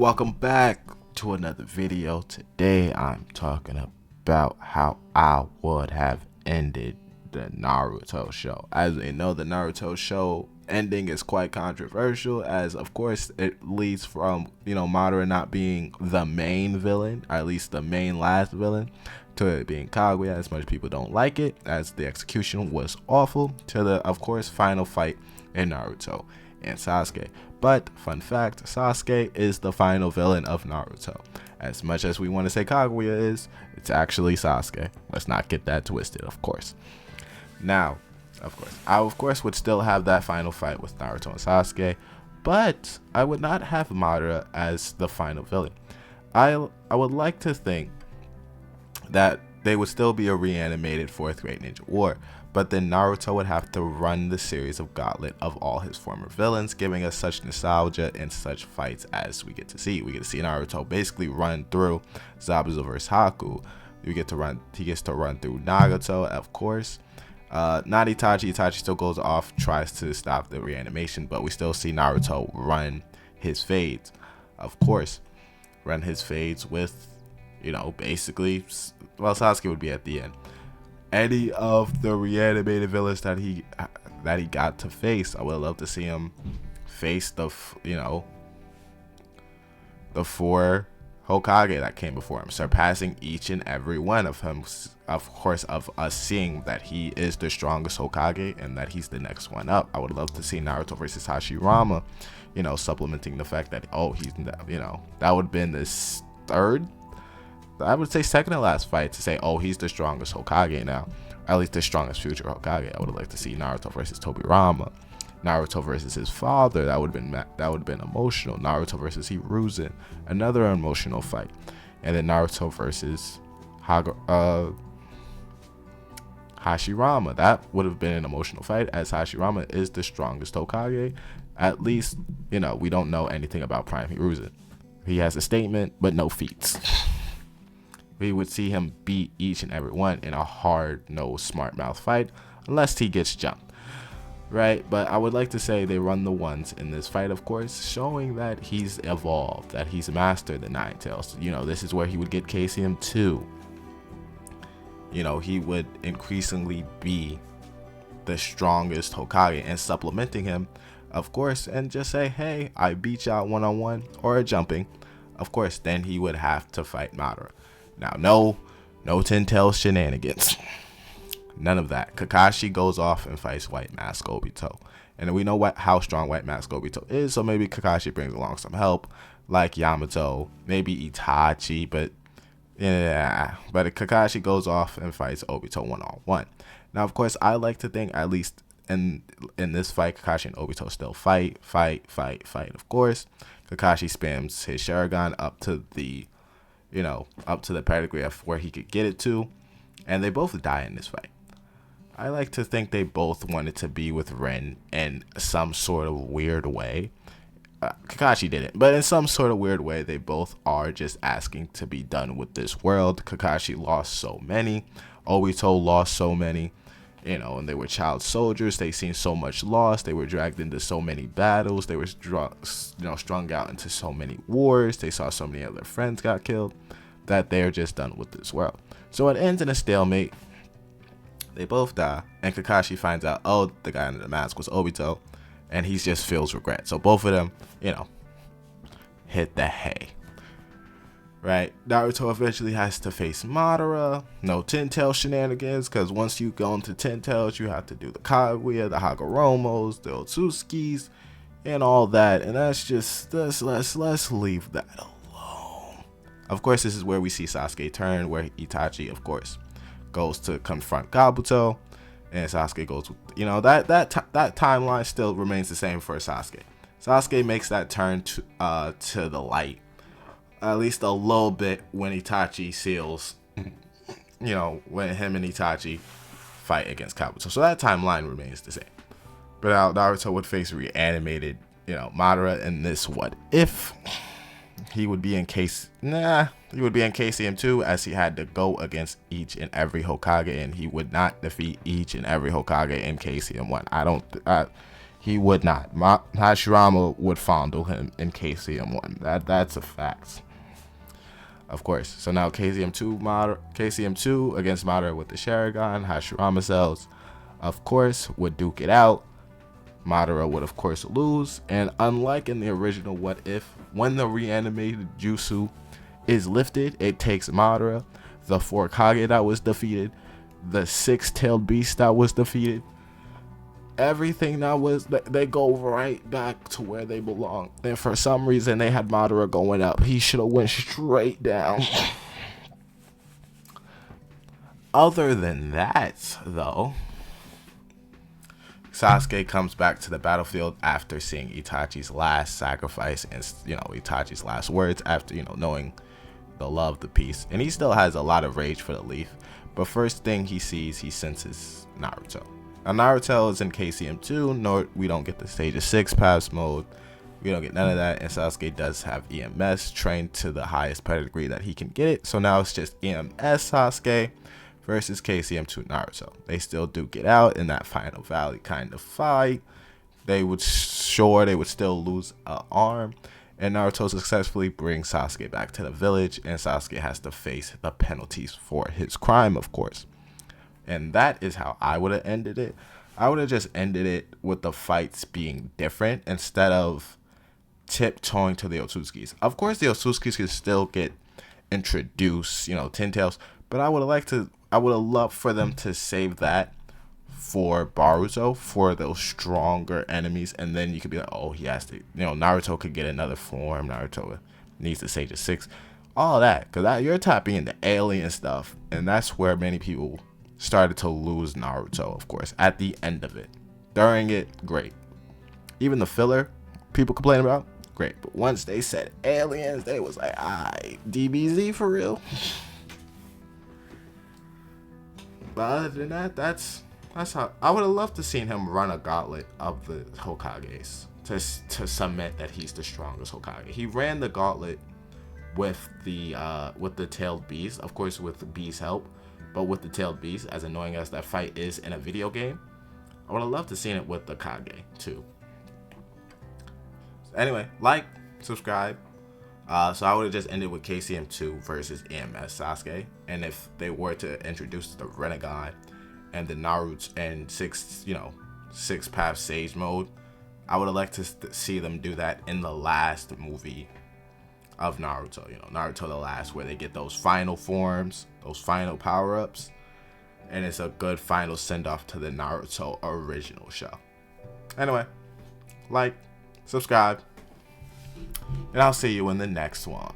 Welcome back to another video. Today I'm talking about how I would have ended the Naruto show. As we know, the Naruto show ending is quite controversial, as of course it leads from Madara not being the main villain, or at least the main last villain, to it being Kaguya, as much people don't like it, as the execution was awful, to the of course final fight in Naruto and Sasuke. But fun fact, Sasuke is the final villain of Naruto. As much as we want to say Kaguya is, it's actually Sasuke. Let's not get that twisted, of course. Now, I of course would still have that final fight with Naruto and Sasuke, but I would not have Madara as the final villain. I would like to think that they would still be a reanimated fourth grade ninja war, but then Naruto would have to run the series of Gauntlet of all his former villains, giving us such nostalgia and such fights as we get to see. We get to see Naruto basically run through Zabuza vs Haku. He gets to run through Nagato, of course. Not Itachi. Itachi still goes off, tries to stop the reanimation, but we still see Naruto run his fades. Of course, run his fades with, basically, well, Sasuke would be at the end. Any of the reanimated villains that he got to face, I would love to see him face the four Hokage that came before him, surpassing each and every one of him. Of course, of us seeing that he is the strongest Hokage and that he's the next one up. I would love to see Naruto versus Hashirama, supplementing the fact that he's that would have been this third, I would say second to last fight, to say, he's the strongest Hokage now, or at least the strongest future Hokage. I would like to see Naruto versus Tobirama, Naruto versus his father. That would have been emotional. Naruto versus Hiruzen, another emotional fight, and then Naruto versus Hashirama. That would have been an emotional fight, as Hashirama is the strongest Hokage. At least, we don't know anything about Prime Hiruzen. He has a statement, but no feats. We would see him beat each and every one in a hard-nosed, smart-mouth fight, unless he gets jumped, right? But I would like to say they run the ones in this fight, of course, showing that he's evolved, that he's mastered the Nine Tails. This is where he would get KCM 2. He would increasingly be the strongest Hokage, and supplementing him, of course, and just say, hey, I beat y'all one-on-one or a jumping. Of course, then he would have to fight Madara. Now, no Ten Tails shenanigans. None of that. Kakashi goes off and fights White Mask Obito. And we know how strong White Mask Obito is, so maybe Kakashi brings along some help, like Yamato, maybe Itachi, but Kakashi goes off and fights Obito one-on-one. Now, of course, I like to think, at least in this fight, Kakashi and Obito still fight, of course. Kakashi spams his Sharingan up to the pedigree of where he could get it to, and they both die in this fight. I like to think they both wanted to be with Ren in some sort of weird way. Kakashi didn't, but in some sort of weird way, they both are just asking to be done with this world. Kakashi lost so many, Obito lost so many, and they were child soldiers. They seen so much loss. They were dragged into so many battles. They were strung out into so many wars. They saw so many of their friends got killed, that they're just done with this world. So it ends in a stalemate. They both die, and Kakashi finds out, the guy under the mask was Obito, and he just feels regret. So both of them, hit the hay. Right, Naruto eventually has to face Madara. No Ten Tails shenanigans, because once you go into Ten Tails, you have to do the Kaguya, the Hagoromos, the Otsutskis, and all that. And that's just, let's leave that alone. Of course, this is where we see Sasuke turn, where Itachi, of course, goes to confront Kabuto, and Sasuke goes with, that timeline still remains the same for Sasuke. Sasuke makes that turn to the light, at least a little bit, when Itachi seals, when him and Itachi fight against Kabuto. So that timeline remains the same. But now Naruto would face reanimated, Madara in this what if. He would be in KCM 2, as he had to go against each and every Hokage, and he would not defeat each and every Hokage in KCM 1. He would not. Hashirama would fondle him in KCM1. That's a fact. Of course. So now KCM2 against Madara with the Sharingan. Hashirama cells, of course, would duke it out. Madara would, of course, lose. And unlike in the original What If, when the reanimated Jutsu is lifted, it takes Madara, the 4 Kage that was defeated, the 6-tailed beast that was defeated, everything that was, they go right back to where they belong. And for some reason, they had Madara going up. He should have went straight down. Other than that, though, Sasuke comes back to the battlefield after seeing Itachi's last sacrifice and, Itachi's last words after, knowing the love, the peace. And he still has a lot of rage for the leaf. But first thing he sees, he senses Naruto. Now, Naruto is in KCM2. We don't get the Stage of 6 pass mode. We don't get none of that. And Sasuke does have EMS trained to the highest pedigree that he can get it. So now it's just EMS Sasuke versus KCM2 Naruto. They still do get out in that final valley kind of fight. They would still lose an arm. And Naruto successfully brings Sasuke back to the village. And Sasuke has to face the penalties for his crime, of course. And that is how I would have ended it. I would have just ended it with the fights being different instead of tiptoeing to the Otsutskis. Of course, the Otsutskis can still get introduced, Ten Tails. But I would have loved for them to save that for Boruto, for those stronger enemies. And then you could be like, oh, he has to, Naruto could get another form. Naruto needs the Sage of 6. All that. Because you're tapping into alien stuff. And that's where many people started to lose Naruto, of course, at the end of it. During it, great. Even the filler, people complain about, great. But once they said aliens, they was like, DBZ for real? But other than that, that's how I would have loved to seen him run a gauntlet of the Hokages to submit that he's the strongest Hokage. He ran the gauntlet with the tailed beast, of course, with the beast's help. But with the tailed beast, as annoying as that fight is in a video game, I would have loved to seen it with the Kage too. Anyway, subscribe. So I would have just ended with KCM2 versus EMS Sasuke. And if they were to introduce the Rinnegan and the Naruto and 6 path Sage mode, I would have liked to see them do that in the last movie of Naruto, Naruto the Last, where they get those final forms, those final power-ups, and it's a good final send-off to the Naruto original show. Anyway, subscribe, and I'll see you in the next one.